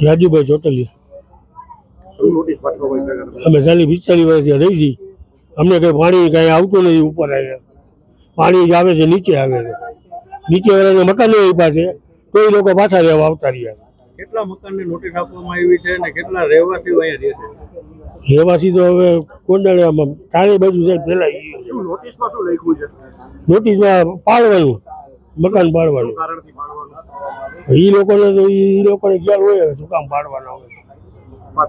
રાજુભાઈ ચોટલિયા અમે 40-45 વર્ષથી રહી છીએ. અમને કઈ પાણી કઈ આવતું નથી. ઉપર આવે પાણી આવે છે, નીચે આવે છે. નીચે વાળાને મકાન આપ્યા છે તો એ લોકો પાછા રહેવા આવતા રહ્યા. કેટલા મકાનની નોટિસ આપવામાં આવી છે અને કેટલા રહેવાસીઓ અહીંયા રહે છે? રહેવાસી તો હવે કોંડાળામાં તારે બાજુ સાહેબ પેલા નોટિસમાં શું લખ્યું છે? નોટિસમાં પાડવાનું, મકાન પાડવાનું. એ લોકોને તો એ લોકોને ખ્યાલ હોય શું કામ પાડવાના હોય.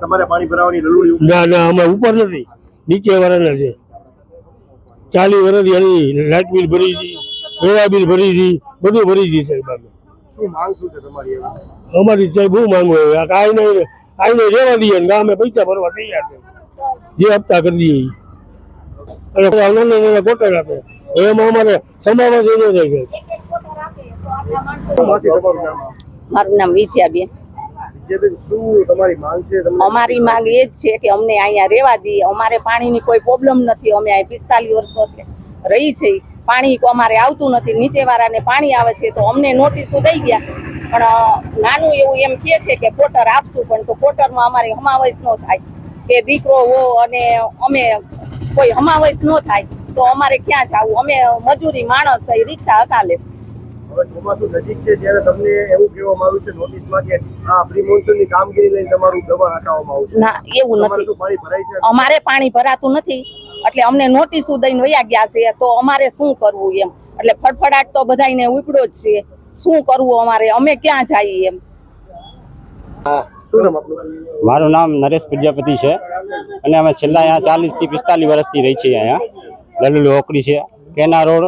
તમારે પાણી ભરાવાની જરૂર? ના અમે ઉપર નથી, નીચે વાળાના છે. 40 વર્ષથી હજી લાઇટ બિલ ભરી છે, વેરા બિલ ભરી છે, બધું ભરી છે સાહેબ. અમે શું માંગ શું છે તમારી? અમારી સાહેબ બહુ માંગ હોય. આઈને રહેવા દઈએ ને અમે પૈસા ભરવા તૈયાર છે. જે હપ્તા કરી દઈએ અને નાના કોટર આપે એમાં અમારે સમાવેશ એનો થાય છે. મારું નામ વિજયાબેન. અમારી માંગ એ જ છે કે અમને અહીંયા રહેવા દઈએ. અમારે પાણીની કોઈ પ્રોબ્લેમ નથી. અમે અહીં 45 વર્ષોથી રહી છે. પાણી અમારે આવતું નથી. નીચેવાળાને પાણી આવે છે તો અમને નોટિસો દઈ ગયા, પણ નાનું એવું એમ કહે છે કે કોટર આપશું, પણ તો કોટરમાં અમારે સમાવેશ ન થાય કે દીકરો હો અને અમે કોઈ સમાવેશ ન થાય તો અમારે ક્યાં જવું? અમે મજૂરી માણસ છે, રિક્ષા હકાલે. હવે ચોમાસું નજીક છે ત્યારે તમને એવું કહેવામાં આવ્યું છે નોટિસમાં કે આ પ્રી મોન્સૂનની કામગીરી લઈને તમારું દબાણ હટાવવામાં આવશે. ના, એવું નથી. પાણી ભરાય છે? અમારે પાણી ભરાતું નથી એટલે અમને નોટિસો દઈને વયા ગયા છે. તો અમારે શું કરવું એમ? એટલે ફડફડાટ તો બધાને ઉપડ્યો જ છે. શું કરવું અમારે? અમે ક્યાં જઈએ એમ? મારું નામ નરેશ પ્રજાપતિ છે અને અમે છેલ્લા અહીંયા 40 થી 45 વર્ષથી રહી છીએ. અહીંયા લલુલુ ઓકરી છે, કેના રોડ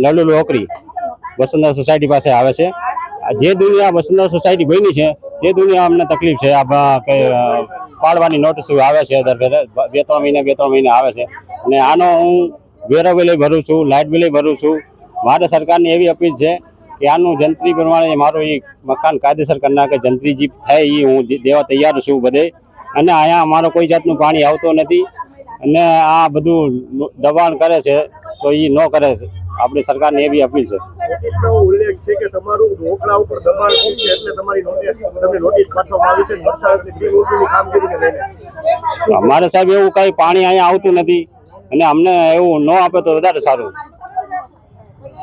લલુલુ ઓકરી વસુંધરા સોસાયટી પાસે આવે છે. જે દુનિયા વસુંધરા સોસાયટી બની છે તે દુનિયા અમને તકલીફ છે. આ પાડવાની નોટિસ આવે છે દર ફેરે 2-3 મહિને આવે છે. અને આનો હું વેરો બિલ ભરું છું, લાઇટ બિલ ભરું છું. મારે સરકારની એવી અપીલ છે કે આનું જંત્રી પ્રમાણે મારું એ મકાન કાયદેસર કરી નાખે. જંત્રી જે થાય એ હું દેવા તૈયાર છું બધે. અને અહીંયા અમારો કોઈ જાતનું પાણી આવતું નથી અને આ બધું દબાણ કરે છે તો એ ન કરે છે. આપણી સરકારની એવી અપીલ છે. ઉલ્લેખ છે કે તમારું ઢોકળા ઉપર દબાણ છે એટલે તમારી નોટિસ પાઠવવામાં આવી છે વરસાદની પ્રી મોન્સૂનની કામગીરીને લઈને. અમારે સાહેબ એવું કઈ પાણી અહીંયા આવતું નથી અને અમને એવું ન આપે તો વધારે સારું.